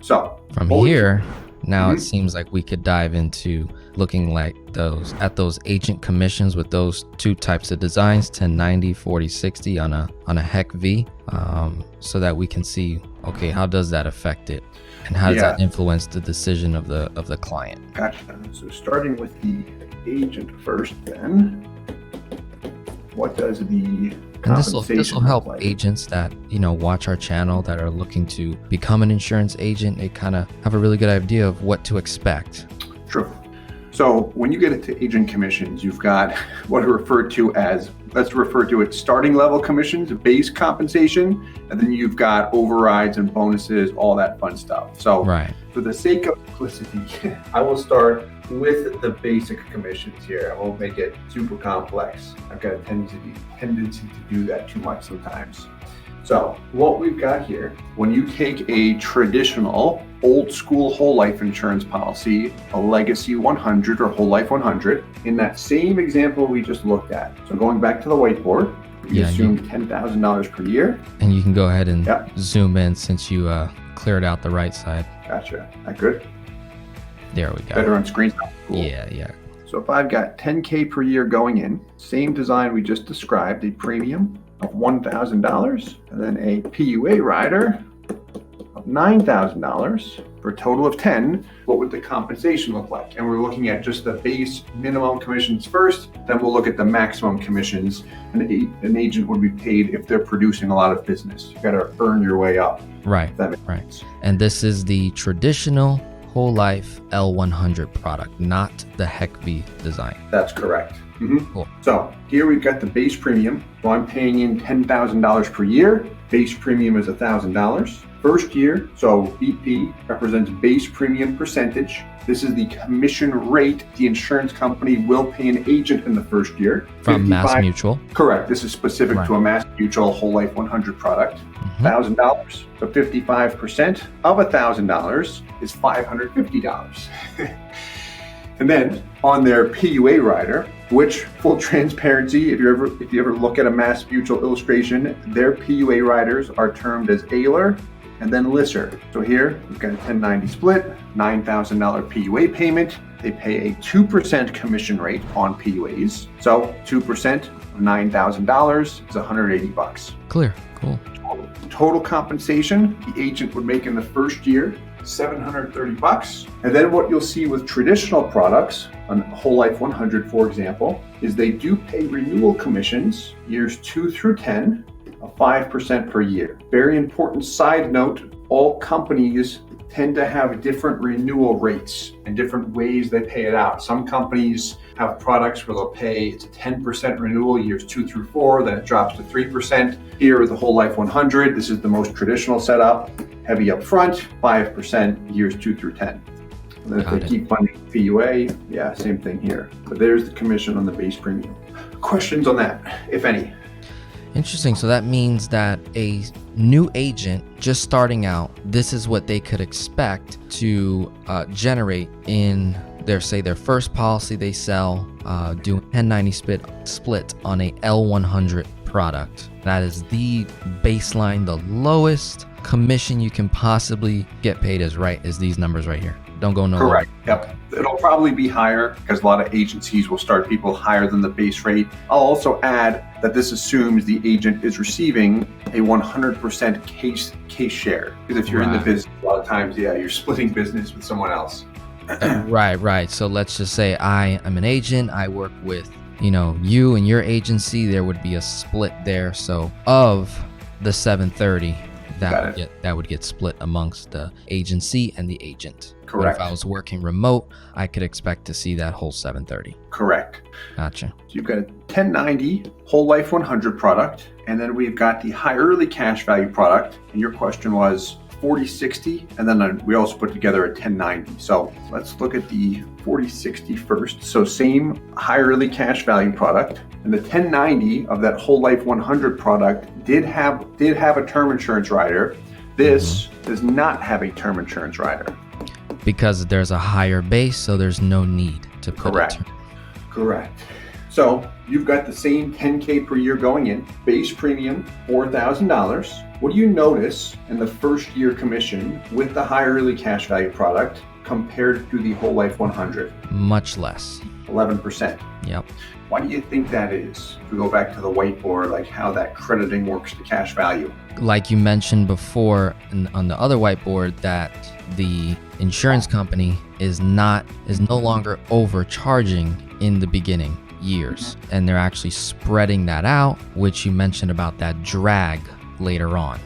So from here, now it seems like we could dive into looking like at those agent commissions with those two types of designs, 1090, 4060 on a HECV, so that we can see, okay, how does that affect it? And how does that influence the decision of the client? Gotcha. So starting with the agent first, then, what does the compensation this will help like? Agents that watch our channel that are looking to become an insurance agent. They kind of have a really good idea of what to expect. True. So when you get into agent commissions, you've got what are referred to as, let's refer to it, starting level commissions, base compensation, and then you've got overrides and bonuses, all that fun stuff. So for the sake of simplicity, I will start with the basic commissions here. I won't make it super complex. I've got a tendency to do that too much sometimes. So what we've got here, when you take a traditional old school whole life insurance policy, a legacy 100 or whole life 100, in that same example we just looked at. So going back to the whiteboard, we assume $10,000 per year. And you can go ahead and zoom in since you cleared out the right side. Gotcha. That good? There we go. Better on screen? Cool. Yeah. So if I've got 10K per year going in, same design we just described, a premium of $1,000, and then a PUA rider of $9,000 for a total of 10, what would the compensation look like? And we're looking at just the base minimum commissions first, then we'll look at the maximum commissions. An agent would be paid if they're producing a lot of business. You gotta earn your way up. Right. And this is the traditional whole life L100 product, not the HECV design. That's correct. Cool. So here we've got the base premium. So I'm paying in $10,000 per year. Base premium is $1,000. First year, so BP represents base premium percentage. This is the commission rate the insurance company will pay an agent in the first year. From Mass Mutual. Correct. This is specific to a Mass Mutual whole life 100 product. $1,000. So 55% of $1,000 is $550. And then on their PUA rider, which, full transparency, if you ever look at a Mass Mutual illustration, their PUA riders are termed as AILR and then LISR. So here we've got a 1090 split, $9,000 PUA payment. They pay a 2% commission rate on PUAs. So 2% of $9,000 is $180. Clear. Cool. Total compensation the agent would make in the first year, $730. And then what you'll see with traditional products, on Whole Life 100, for example, is they do pay renewal commissions years 2 through 10 of 5% per year. Very important side note, all companies tend to have different renewal rates and different ways they pay it out. Some companies have products where they'll pay, it's a 10% renewal years 2 through 4, then it drops to 3%. Here with the Whole Life 100, this is the most traditional setup, heavy up front, 5% years 2 through 10. And then if they keep funding PUA, same thing here. But there's the commission on the base premium. Questions on that, if any? Interesting. So that means that a new agent just starting out, this is what they could expect to generate in their first policy they sell, do 1090 split on a L100 product. That is the baseline, the lowest commission you can possibly get paid is these numbers right here. Don't go nowhere. Correct. Yep. It'll probably be higher because a lot of agencies will start people higher than the base rate. I'll also add that this assumes the agent is receiving a 100% case share. Because if you're in the business, a lot of times, you're splitting business with someone else. Right. So let's just say I am an agent. I work with, you and your agency. There would be a split there. So of the 730, that would get split amongst the agency and the agent. Correct. But if I was working remote, I could expect to see that whole 730. Correct. Gotcha. So you've got a 1090 Whole Life 100 product, and then we've got the high early cash value product. And your question was 4060, and then we also put together a 1090. So let's look at the 4060 first. So same high early cash value product, and the 1090 of that Whole Life 100 product did have a term insurance rider. This does not have a term insurance rider. Because there's a higher base, so there's no need to put it. Correct. So you've got the same 10K per year going in, base premium $4,000. What do you notice in the first year commission with the high early cash value product compared to the whole life 100? Much less. 11%. Yep. Why do you think that is? If we go back to the whiteboard, like how that crediting works to cash value. Like you mentioned before on the other whiteboard, that the insurance company is no longer overcharging in the beginning years, and they're actually spreading that out, which you mentioned about that drag later on.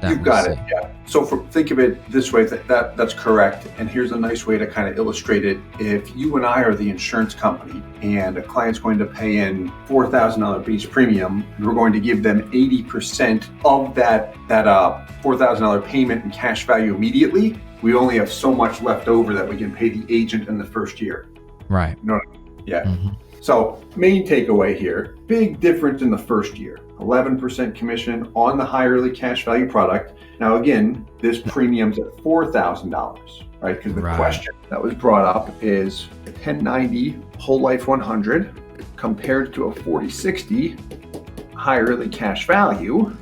You've got it, yeah. So think of it this way, that's correct. And here's a nice way to kind of illustrate it. If you and I are the insurance company and a client's going to pay in $4,000 base premium, we're going to give them 80% of that $4,000 payment in cash value immediately. We only have so much left over that we can pay the agent in the first year. Right. You know what I mean? Yeah. So main takeaway here, big difference in the first year. 11% commission on the high early cash value product. Now again, this premium's at $4,000, right? Because the question that was brought up is a 1090 whole life 100 compared to a 4060 high early cash value.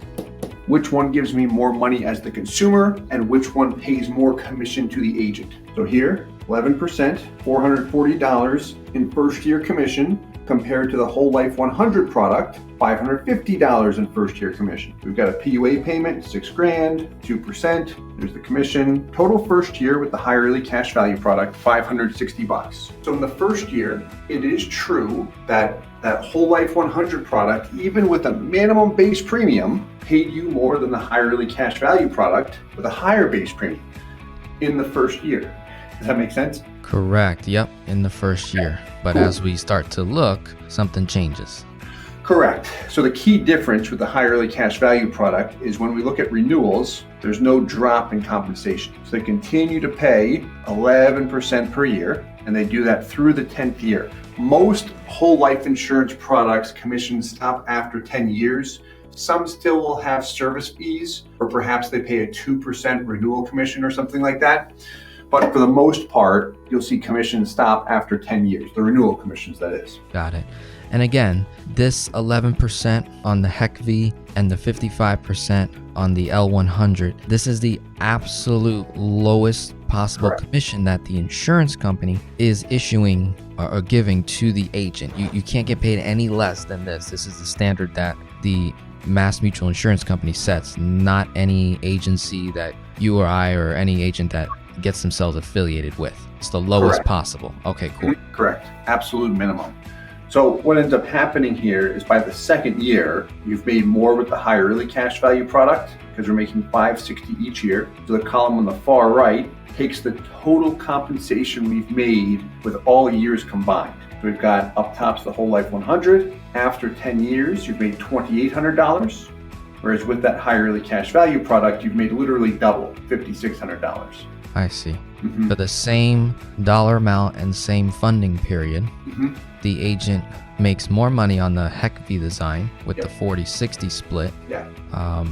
Which one gives me more money as the consumer and which one pays more commission to the agent? So here, 11%, $440 in first year commission compared to the whole life 100 product, $550 in first year commission. We've got a PUA payment, $6,000, 2%. There's the commission. Total first year with the high early cash value product, $560. So in the first year, it is true that whole life 100 product, even with a minimum base premium, paid you more than the high early cash value product with a higher base premium in the first year. Does that make sense? Correct. Yep. In the first year. But as we start to look, something changes. Correct. So the key difference with the high early cash value product is when we look at renewals, there's no drop in compensation. So they continue to pay 11% per year, and they do that through the 10th year. Most whole life insurance products commissions stop after 10 years. Some still will have service fees, or perhaps they pay a 2% renewal commission or something like that. But for the most part, you'll see commissions stop after 10 years, the renewal commissions, that is. Got it. And again, this 11% on the HECV and the 55% on the L100, this is the absolute lowest possible commission that the insurance company is issuing or giving to the agent. You can't get paid any less than this. This is the standard that the Mass Mutual Insurance Company sets, not any agency that you or I or any agent that gets themselves affiliated with. It's the lowest possible. Okay, cool. Correct. Absolute minimum. So what ends up happening here is by the second year, you've made more with the high early cash value product because we're making $560 each year. So the column on the far right takes the total compensation we've made with all years combined. So we've got up top's the whole life 100. After 10 years, you've made $2,800. Whereas with that high early cash value product, you've made literally double, $5,600. I see. For the same dollar amount and same funding period, the agent makes more money on the HECV design with the 40-60 split.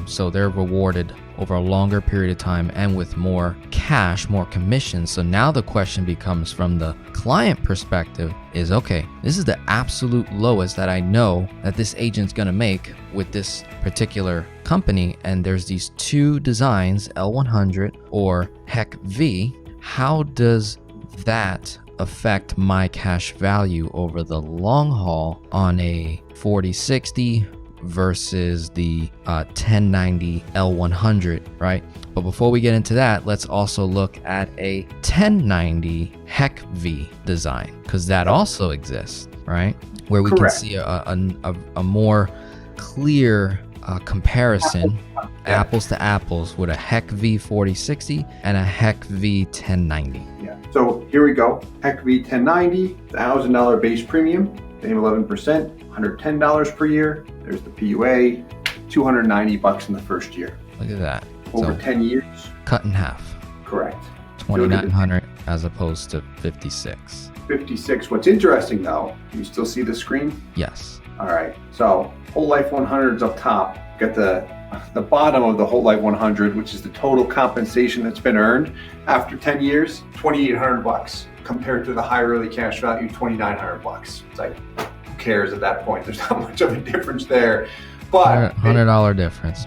So they're rewarded over a longer period of time and with more cash, more commissions. So now the question becomes, from the client perspective, is okay, this is the absolute lowest that I know that this agent's gonna make with this particular company, and there's these two designs, L100 or HECV. How does that affect my cash value over the long haul on a 40-60 versus the 1090 L100, right? But before we get into that, let's also look at a 1090 HECV design, because that also exists, right? Where we can see a more clear comparison, apples to apples, with a HECV 4060 and a HECV 1090. So here we go. HECV 1090, $1,000 base premium, same 11%, $110 per year. There's the PUA, $290 in the first year. Look at that. Over 10 years. Cut in half. Correct. 2,900 as opposed to 56. 56. What's interesting though, can you still see the screen? Yes. All right. So whole life 100 is up top. Got the bottom of the whole life 100, which is the total compensation that's been earned after 10 years, $2,800 compared to the high early cash value, $2,900. It's like, cares at that point? There's not much of a difference there. But $100 difference.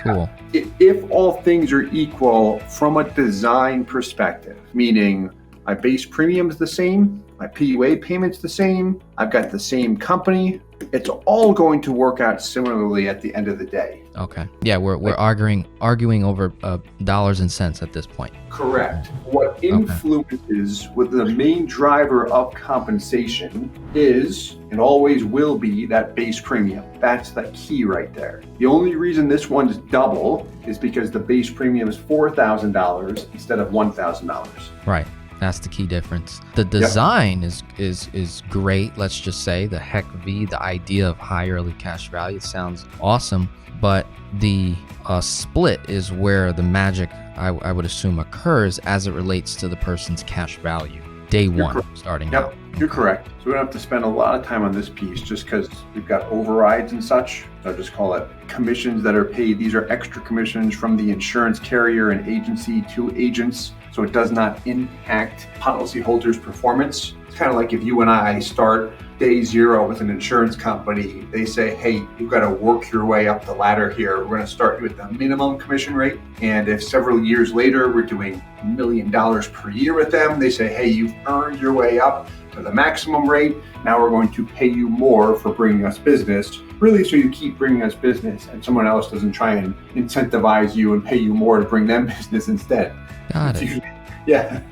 Cool. If all things are equal from a design perspective, meaning my base premium is the same, my PUA payment's the same, I've got the same company, it's all going to work out similarly at the end of the day. Okay. Yeah, we're arguing over dollars and cents at this point. Correct. What influences with the main driver of compensation is and always will be that base premium. That's the key right there. The only reason this one's double is because the base premium is $4,000 instead of $1,000. Right. That's the key difference. The design is great. Let's just say the HECV, the idea of high early cash value sounds awesome, but the split is where the magic, I would assume, occurs as it relates to the person's cash value. Day one, starting out. You're correct. So we don't have to spend a lot of time on this piece just because we've got overrides and such. I'll just call it commissions that are paid. These are extra commissions from the insurance carrier and agency to agents. So it does not impact policyholders' performance. It's kind of like if you and I start day zero with an insurance company, they say, hey, you've got to work your way up the ladder here. We're going to start you at the minimum commission rate. And if several years later, we're doing $1 million per year with them, they say, hey, you've earned your way up to the maximum rate. Now we're going to pay you more for bringing us business, really so you keep bringing us business and someone else doesn't try and incentivize you and pay you more to bring them business instead. Got it. Yeah.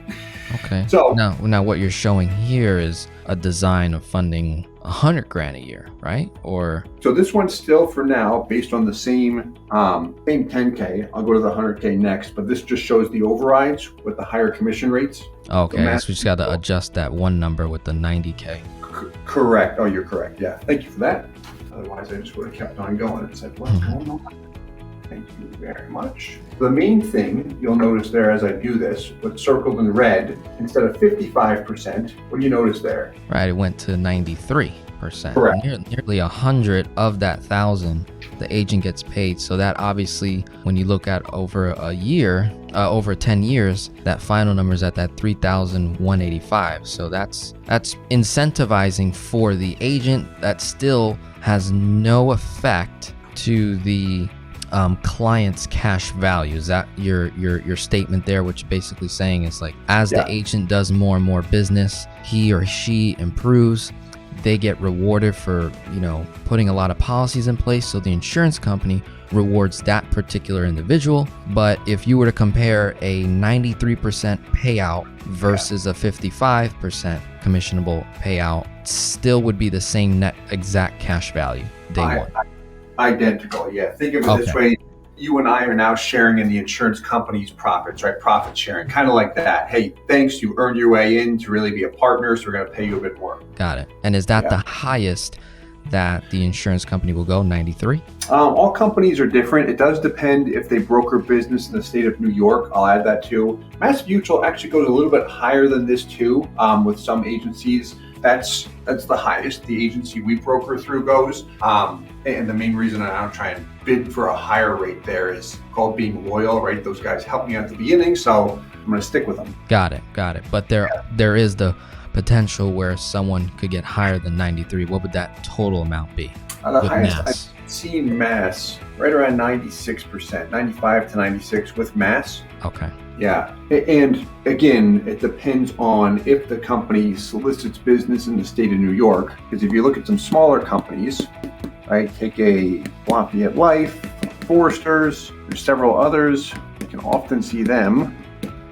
Okay. So now what you're showing here is a design of funding $100,000 a year, right? Or so this one's still for now based on the same 10K. I'll go to the 100K next, but this just shows the overrides with the higher commission rates. Okay, so we just got to adjust that one number with the 90K. Correct. Oh, you're correct. Yeah. Thank you for that. Otherwise, I just would have kept on going and said, what's going on? Thank you very much. The main thing you'll notice there as I do this, what's circled in red, instead of 55%, what do you notice there? Right, it went to 93%. Correct. Nearly 100 of that 1,000, the agent gets paid. So that obviously, when you look at over a year, over 10 years, that final number is at that 3,185. So that's incentivizing for the agent. That still has no effect to the client's cash value. Is that your statement there, which basically saying is like, as the agent does more and more business, he or she improves, they get rewarded for, putting a lot of policies in place. So the insurance company rewards that particular individual. But if you were to compare a 93% payout versus a 55% commissionable payout, still would be the same net exact cash value day one. Identical, yeah. Think of it this way. You and I are now sharing in the insurance company's profits, right? Profit sharing, kind of like that. Hey, thanks, you earned your way in to really be a partner, so we're going to pay you a bit more. Got it. And is that the highest that the insurance company will go, 93? All companies are different. It does depend if they broker business in the state of New York. I'll add that too. Mass Mutual actually goes a little bit higher than this too, with some agencies. That's the highest the agency we broker through goes. And the main reason I don't try and bid for a higher rate there is called being loyal, right? Those guys helped me at the beginning, so I'm going to stick with them. Got it. But there is the potential where someone could get higher than 93. What would that total amount be? The highest I've seen Mass right around 96%, 95 to 96 with Mass. Okay. Yeah, and again, it depends on if the company solicits business in the state of New York. Because if you look at some smaller companies, right, take a Lafayette Life, Foresters, there's several others. You can often see them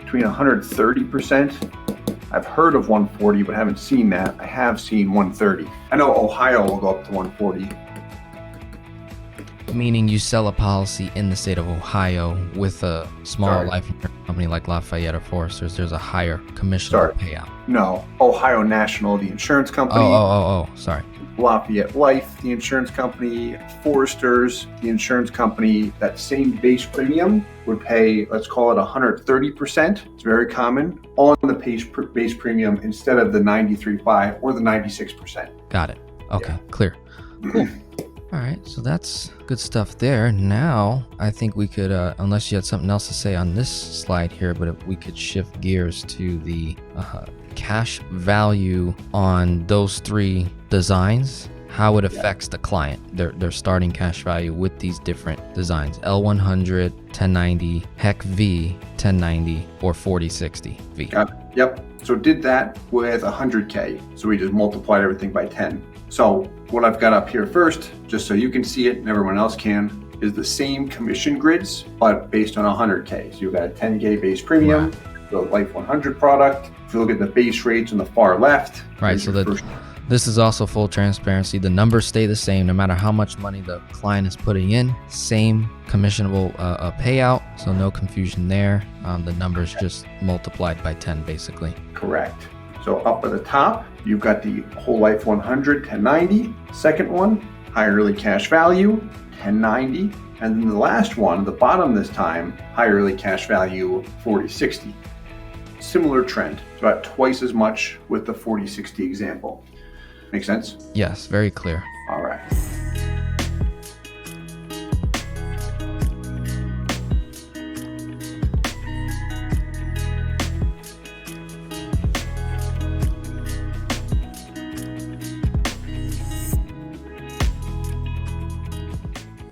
between 130%. I've heard of 140, but haven't seen that. I have seen 130. I know Ohio will go up to 140. Meaning you sell a policy in the state of Ohio with a small life insurance company like Lafayette or Foresters, there's a higher commission payout. No, Ohio National, the insurance company. Sorry. Lafayette Life, the insurance company. Foresters, the insurance company. That same base premium would pay, let's call it 130%. It's very common on the base premium instead of the 93.5 or the 96%. Got it. Okay, clear. Cool. All right, so that's good stuff there. Now, I think we could, unless you had something else to say on this slide here, but if we could shift gears to the cash value on those 3 designs, how it affects the client, their starting cash value with these different designs: L100, 1090, HECV, 1090, or 4060 V. Yep. So did that with 100K. So we just multiplied everything by 10. So what I've got up here first, just so you can see it and everyone else can, is the same commission grids, but based on 100K. So you've got a 10K base premium, the Life 100 product. If you look at the base rates on the far left. Right, so this is also full transparency. The numbers stay the same no matter how much money the client is putting in. Same commissionable payout, so no confusion there. The numbers just multiplied by 10 basically. Correct. So up at the top, you've got the Whole Life 100 1090. Second one, high early cash value 1090. And then the last one, the bottom this time, high early cash value 4060. Similar trend. It's about twice as much with the 4060 example. Make sense? Yes, very clear.